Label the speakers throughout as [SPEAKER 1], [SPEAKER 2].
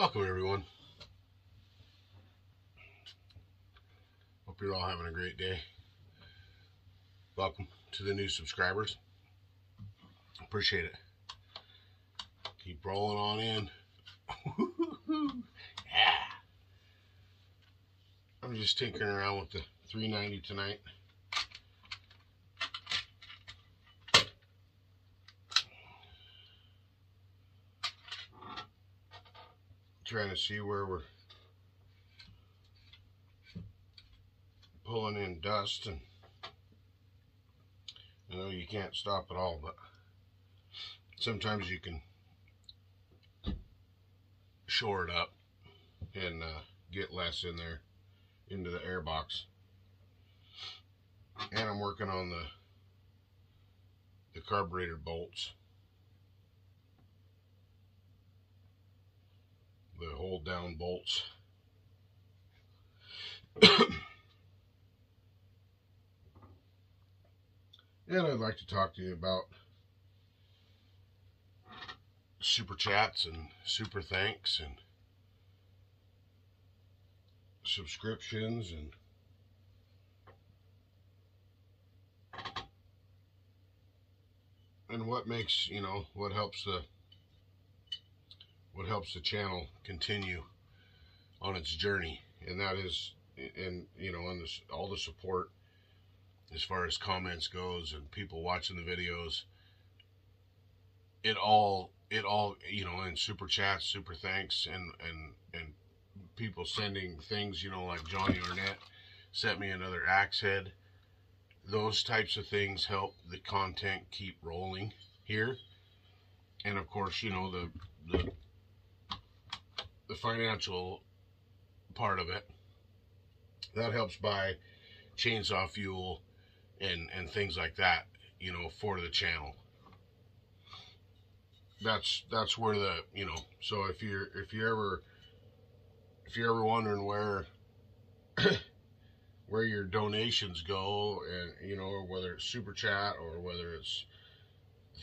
[SPEAKER 1] Welcome everyone. Hope you're all having a great day. Welcome to the new subscribers. Appreciate it. Keep rolling on in. Yeah. I'm just tinkering around with the 390 tonight. Trying to see where we're pulling in dust, and I know you can't stop it all, but sometimes you can shore it up and get less in there into the air box. And I'm working on the carburetor bolts, the hold down bolts. And I'd like to talk to you about super chats and super thanks and subscriptions and what makes, what helps the channel continue on its journey. And that is, and this, all the support as far as comments goes and people watching the videos, it all and super chats, super thanks, and people sending things, like Johnny Arnett sent me another axe head. Those types of things help the content keep rolling here. And of course, the financial part of it, that helps buy chainsaw fuel and things like that, for the channel. That's where the, so if you're ever wondering where where your donations go, and whether it's super chat or whether it's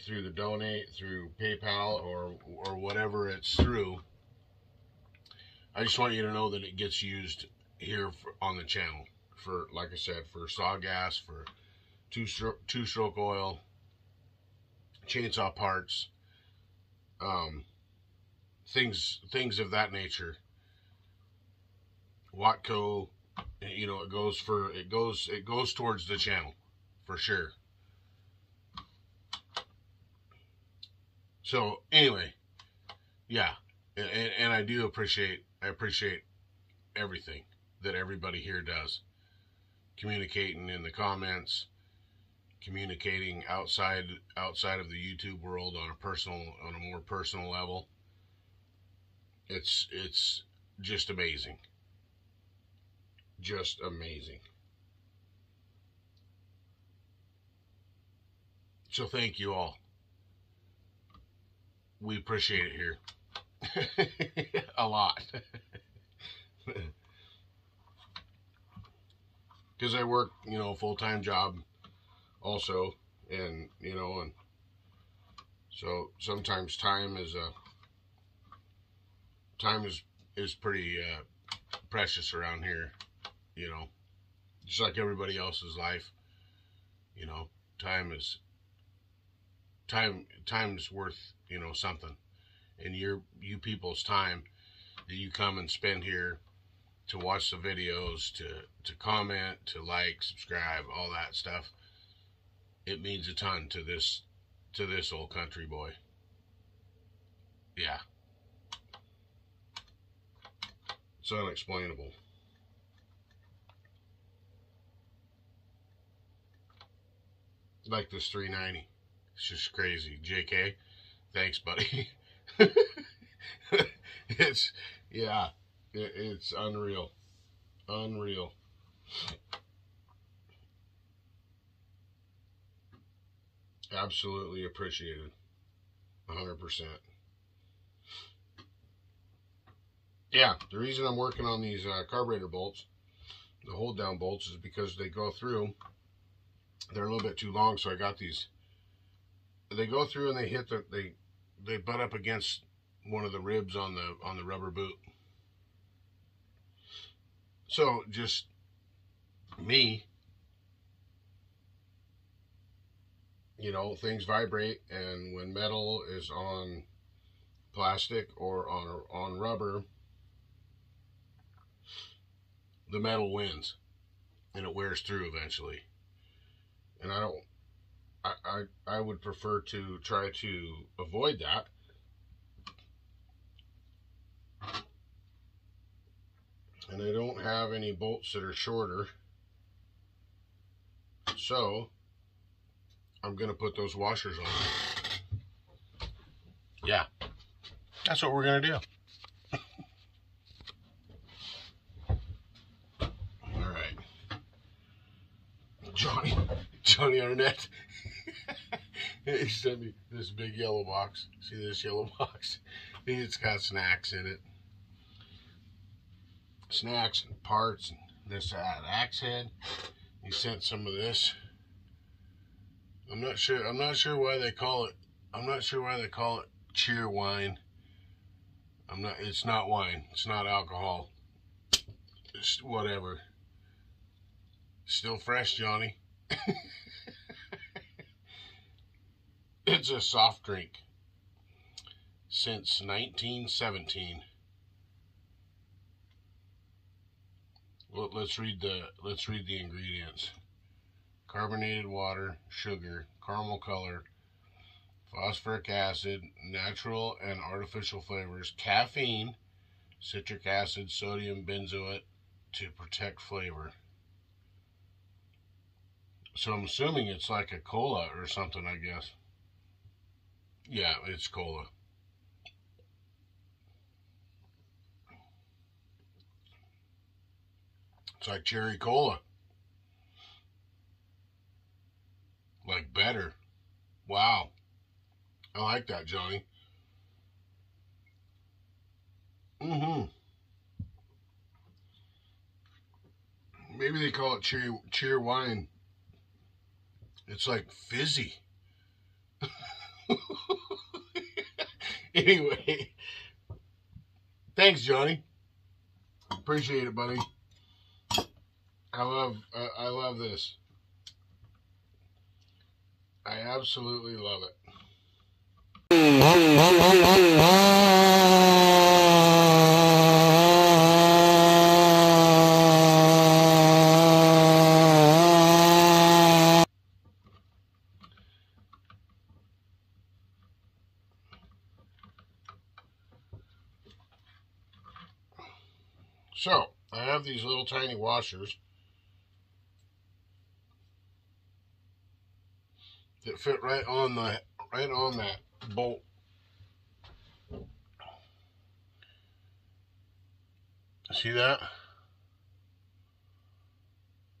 [SPEAKER 1] through the donate through PayPal or whatever it's through, I just want you to know that it gets used here on the channel for, like I said, for saw gas, for two-stroke oil, chainsaw parts, things of that nature. Watco, it goes towards the channel for sure. So anyway, yeah, and I appreciate everything that everybody here does, communicating in the comments, communicating outside of the YouTube world on a more personal level. It's just amazing. Just amazing. So thank you all. We appreciate it here. A lot. Because I work, full-time job also, and and so sometimes time is pretty precious around here, just like everybody else's life. Time is worth, something. And you people's time that you come and spend here to watch the videos, to comment, to like, subscribe, all that stuff, it means a ton to this old country boy. Yeah. It's unexplainable. Like this 390. It's just crazy. JK, thanks, buddy. It's unreal. Unreal. Absolutely appreciated. 100%. Yeah, the reason I'm working on these carburetor bolts, the hold down bolts, is because they go through. They're a little bit too long, so I got these. They go through and they hit they butt up against one of the ribs on the rubber boot. So just me, you know, things vibrate, and when metal is on plastic or on rubber, the metal wins and it wears through eventually. And I would prefer to try to avoid that. And I don't have any bolts that are shorter, so I'm gonna put those washers on. Yeah, that's what we're gonna do. All right, Johnny Arnett. He sent me this big yellow box. See this yellow box? It's got snacks in it. Snacks and parts and this axe head. He sent some of this. I'm not sure why they call it cheer wine. It's not wine. It's not alcohol. It's whatever. Still fresh, Johnny. It's a soft drink since 1917. Well, let's read the ingredients. Carbonated water, sugar, caramel color, phosphoric acid, natural and artificial flavors, caffeine, citric acid, sodium benzoate to protect flavor. So I'm assuming it's like a cola or something, I guess. Yeah, it's cola. It's like cherry cola. Like better. Wow. I like that, Johnny. Maybe they call it cheer wine. It's like fizzy. Anyway, thanks, Johnny. Appreciate it, buddy. I love this. I absolutely love it. So, I have these little tiny washers that fit right on that bolt. See that?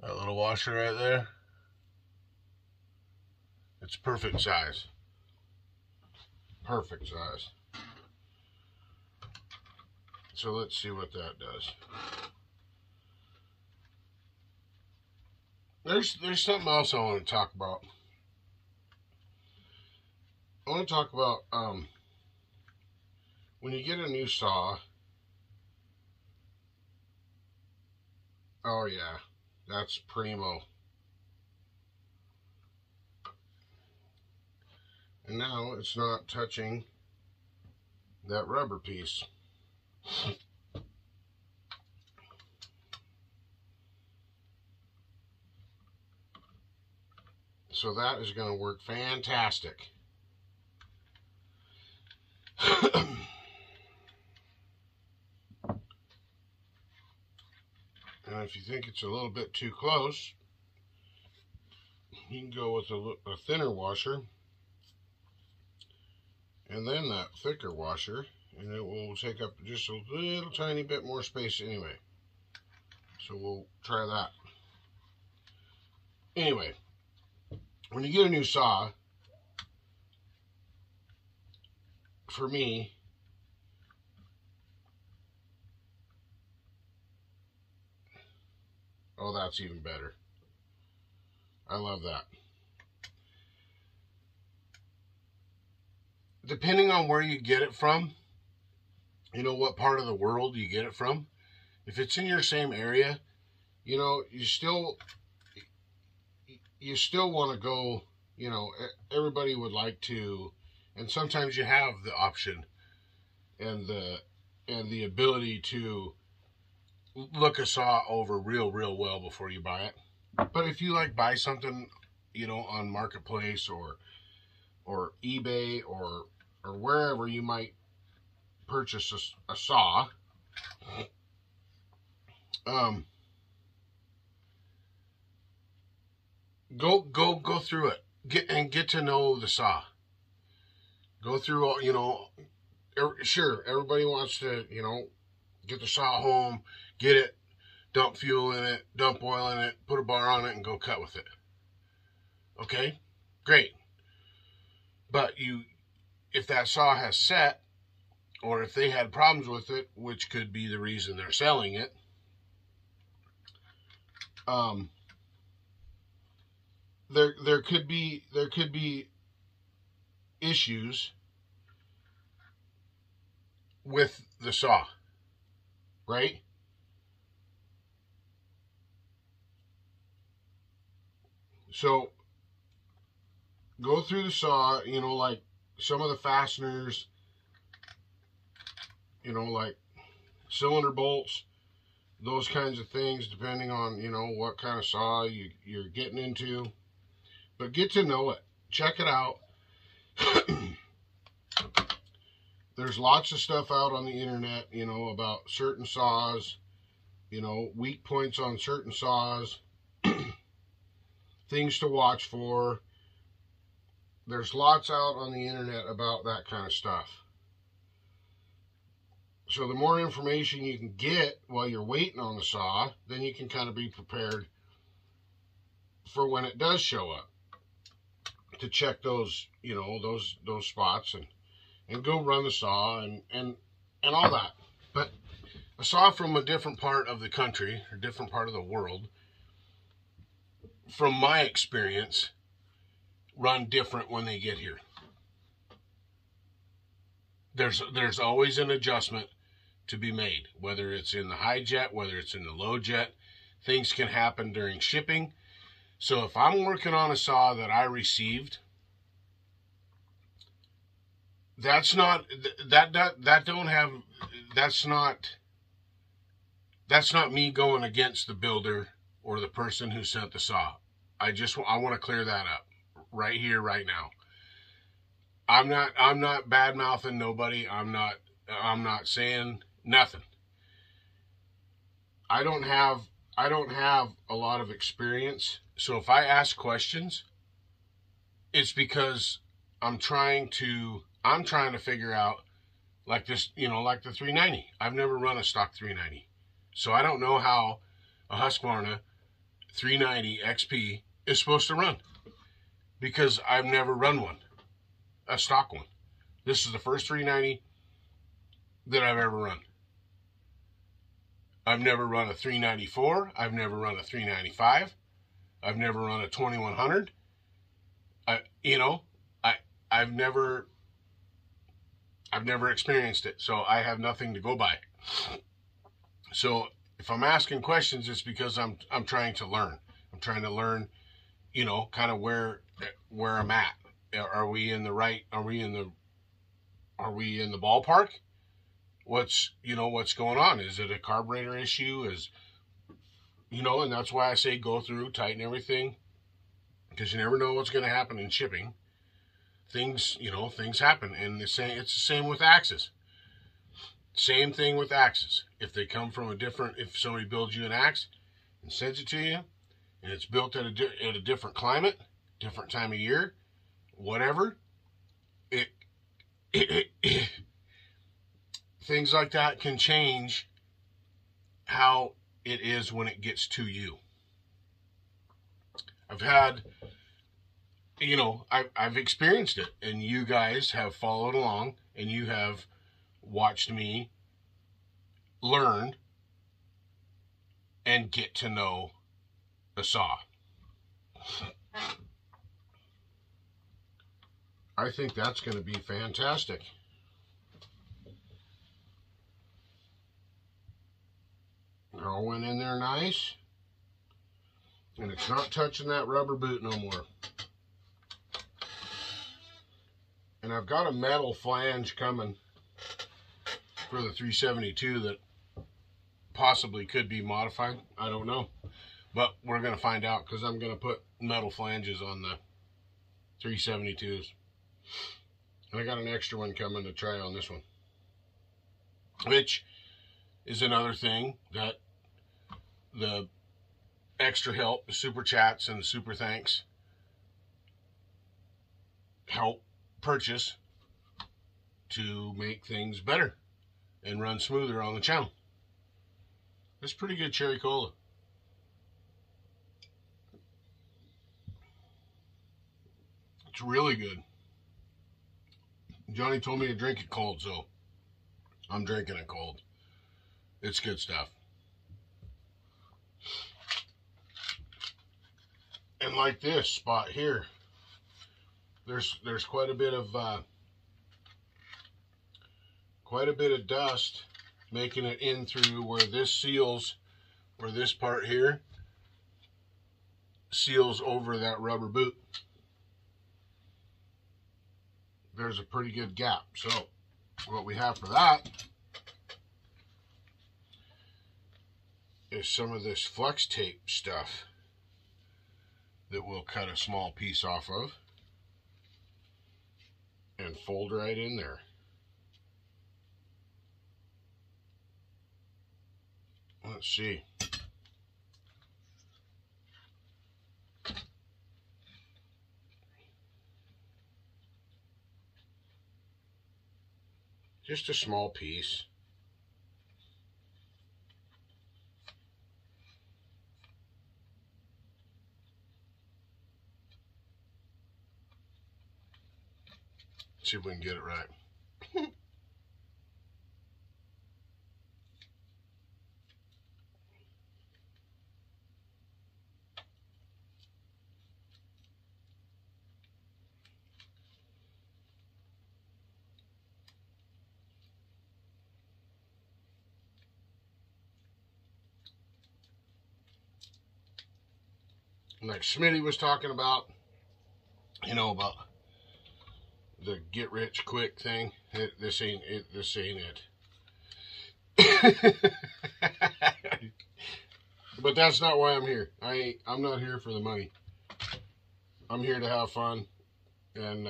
[SPEAKER 1] That little washer right there? It's perfect size. Perfect size. So let's see what that does. There's something else I want to talk about. I want to talk about when you get a new saw. Oh yeah, that's primo. And now it's not touching that rubber piece. So that is going to work fantastic. And if you think it's a little bit too close, you can go with a thinner washer and then that thicker washer, and it will take up just a little tiny bit more space anyway. So we'll try that. Anyway, when you get a new saw, for me, oh, that's even better. I love that. Depending on where you get it from, you know, what part of the world you get it from. If it's in your same area, you know, you still want to go, you know, everybody would like to, and sometimes you have the option and the ability to look a saw over real well before you buy it. But if you like buy something, you know, on Marketplace or eBay or wherever you might purchase a saw, go through it. Get to know the saw. Go through all, you know, sure, everybody wants to, you know, get the saw home, get it, dump fuel in it, dump oil in it, put a bar on it, and go cut with it. Okay? Great. But if that saw has set, or if they had problems with it, which could be the reason they're selling it, there could be issues with the saw, right? So go through the saw, you know, like some of the fasteners, you know, like cylinder bolts, those kinds of things, depending on, you know, what kind of saw you're getting into. But get to know it. Check it out. There's lots of stuff out on the internet, you know, about certain saws, you know, weak points on certain saws, things to watch for. There's lots out on the internet about that kind of stuff. So the more information you can get while you're waiting on the saw, then you can kind of be prepared for when it does show up, to check those, you know, those spots and go run the saw and all that. But a saw from a different part of the country or different part of the world, from my experience, run different when they get here. There's always an adjustment to be made, whether it's in the high jet, whether it's in the low jet. Things can happen during shipping. So if I'm working on a saw that I received, that's not me going against the builder or the person who sent the saw. I want to clear that up right here, right now. I'm not bad mouthing nobody. I'm not saying nothing. I don't have a lot of experience. So if I ask questions, it's because I'm trying to figure out, like this, you know, like the 390. I've never run a stock 390. So I don't know how a Husqvarna 390 XP is supposed to run, because I've never run one, a stock one. This is the first 390 that I've ever run. I've never run a 394. I've never run a 395. I've never run a 2100. I've never experienced it, so I have nothing to go by. So if I'm asking questions, it's because I'm trying to learn. I'm trying to learn, you know, kind of where I'm at. Are we in the right? Are we in the ballpark? What's going on? Is it a carburetor issue? And that's why I say go through, tighten everything, because you never know what's going to happen in shipping. Things happen, and it's the same with axes. Same thing with axes. If they come from if somebody builds you an axe and sends it to you, and it's built at a different climate, different time of year, whatever, things like that can change how it is when it gets to you. I've experienced it, and you guys have followed along, and you have watched me learn and get to know the saw. I think that's going to be fantastic. all went in there nice. And it's not touching that rubber boot no more. And I've got a metal flange coming for the 372 that possibly could be modified. I don't know. But we're going to find out, because I'm going to put metal flanges on the 372s. And I got an extra one coming to try on this one. Which is another thing that the extra help, the super chats and the super thanks help purchase to make things better and run smoother on the channel. It's pretty good cherry cola. It's really good. Johnny told me to drink it cold, so I'm drinking it cold. It's good stuff. And like this spot here, there's quite a bit of dust making it in through where this seals, where this part here seals over that rubber boot. There's a pretty good gap. So what we have for that is some of this flex tape stuff that we'll cut a small piece off of and fold right in there. Let's see. Just a small piece. See if we can get it right. Like Smitty was talking about, you know, about the get rich quick thing. This ain't it. This ain't it. But that's not why I'm here. I'm not here for the money. I'm here to have fun and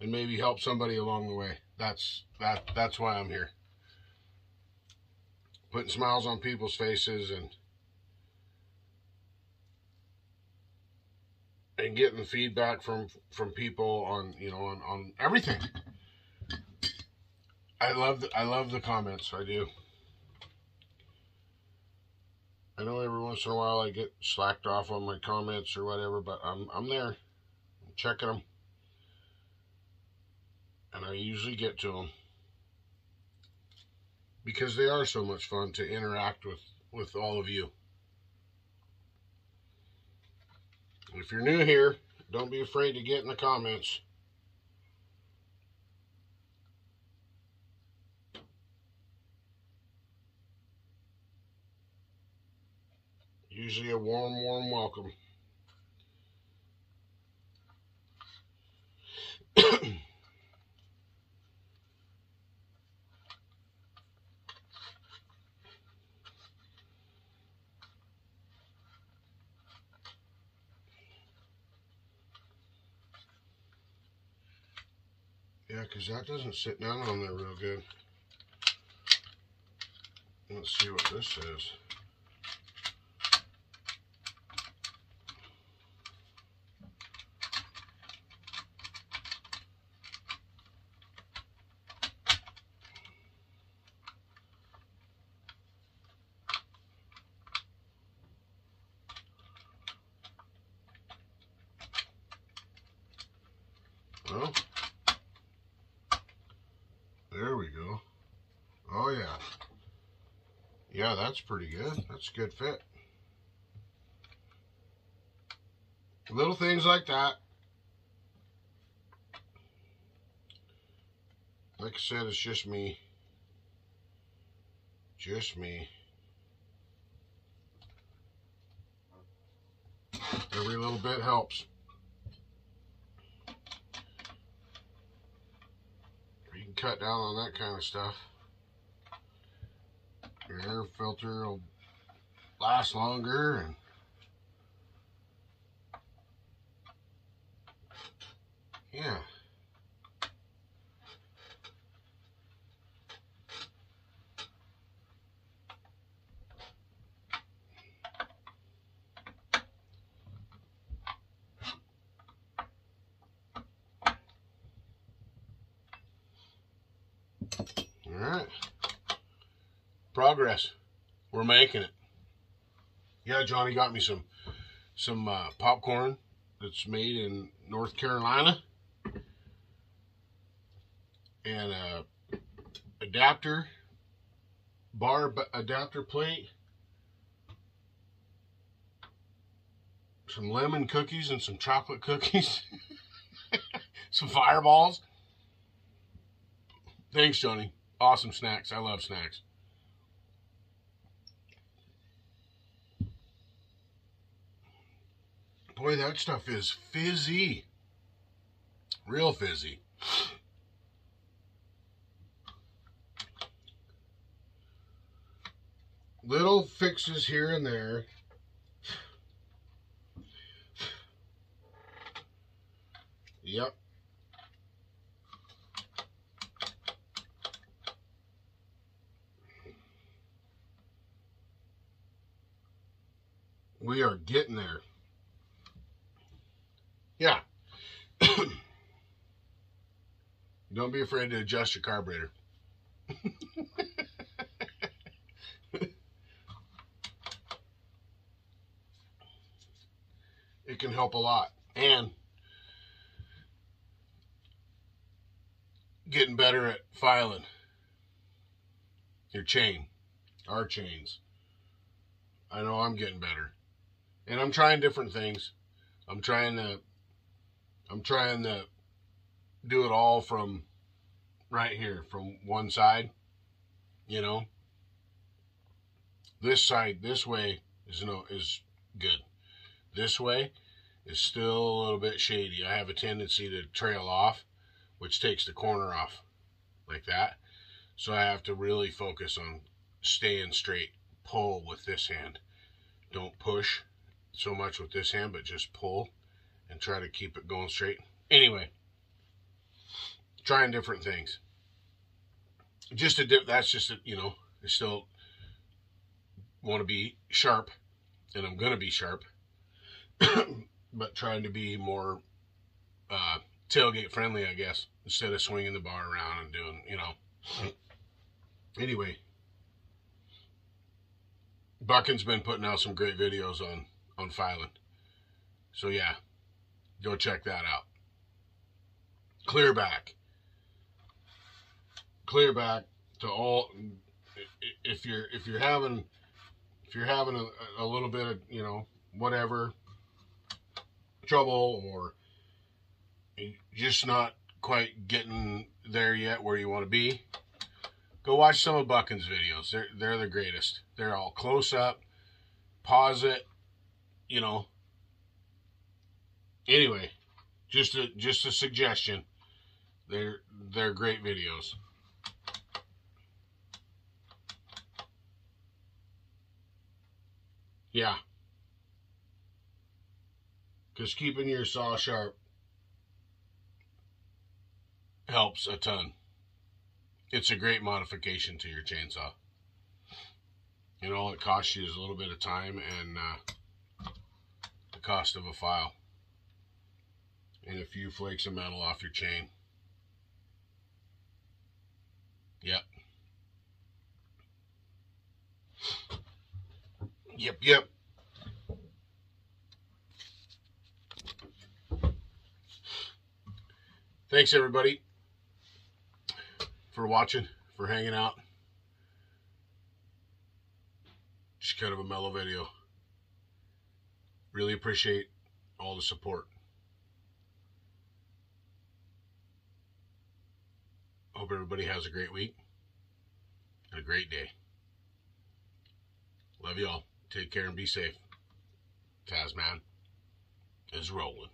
[SPEAKER 1] maybe help somebody along the way. That's why I'm here. Putting smiles on people's faces and getting feedback from people on, you know, on everything. I love the comments. I do. I know every once in a while I get slacked off on my comments or whatever, but I'm there. I'm checking them, and I usually get to them because they are so much fun to interact with all of you. If you're new here, don't be afraid to get in the comments. Usually a warm welcome. Yeah, because that doesn't sit down on there real good. Let's see what this says. Well, there we go. Oh yeah. Yeah, that's pretty good. That's a good fit. Little things like that. Like I said, it's just me. Just me. Every little bit helps. You can cut down on that kind of stuff. Your air filter will last longer, and yeah. All right. Progress. We're making it. Yeah, Johnny got me some popcorn that's made in North Carolina, and a adapter, bar adapter plate, some lemon cookies and some chocolate cookies, some fireballs. Thanks, Johnny. Awesome snacks. I love snacks. Boy, that stuff is fizzy. Real fizzy. Little fixes here and there. Yep. We are getting there. Yeah. Don't be afraid to adjust your carburetor. It can help a lot. And getting better at filing your chain, our chains. I know I'm getting better. And I'm trying different things. I'm trying to do it all from right here, from one side, you know. This side, this way is good. This way is still a little bit shady. I have a tendency to trail off, which takes the corner off like that. So I have to really focus on staying straight. Pull with this hand. Don't push so much with this hand, but just pull and try to keep it going straight. Anyway, trying different things. That's just I still want to be sharp, and I'm going to be sharp, but trying to be more tailgate friendly, I guess, instead of swinging the bar around and doing, Anyway, Buckin's been putting out some great videos on filing. So yeah, go check that out. Clear back to all. If you're having a little bit of whatever trouble, or you're just not quite getting there yet where you want to be, go watch some of Buckin's videos. They're the greatest. They're all close up. Pause it. Anyway, just a suggestion. They're great videos. Yeah. Because keeping your saw sharp helps a ton. It's a great modification to your chainsaw. All it costs you is a little bit of time and the cost of a file and a few flakes of metal off your chain. Yep. Yep. Thanks, everybody, for watching, for hanging out. Just kind of a mellow video. Really appreciate all the support. Hope everybody has a great week and a great day. Love y'all. Take care and be safe. TazMan. is rolling.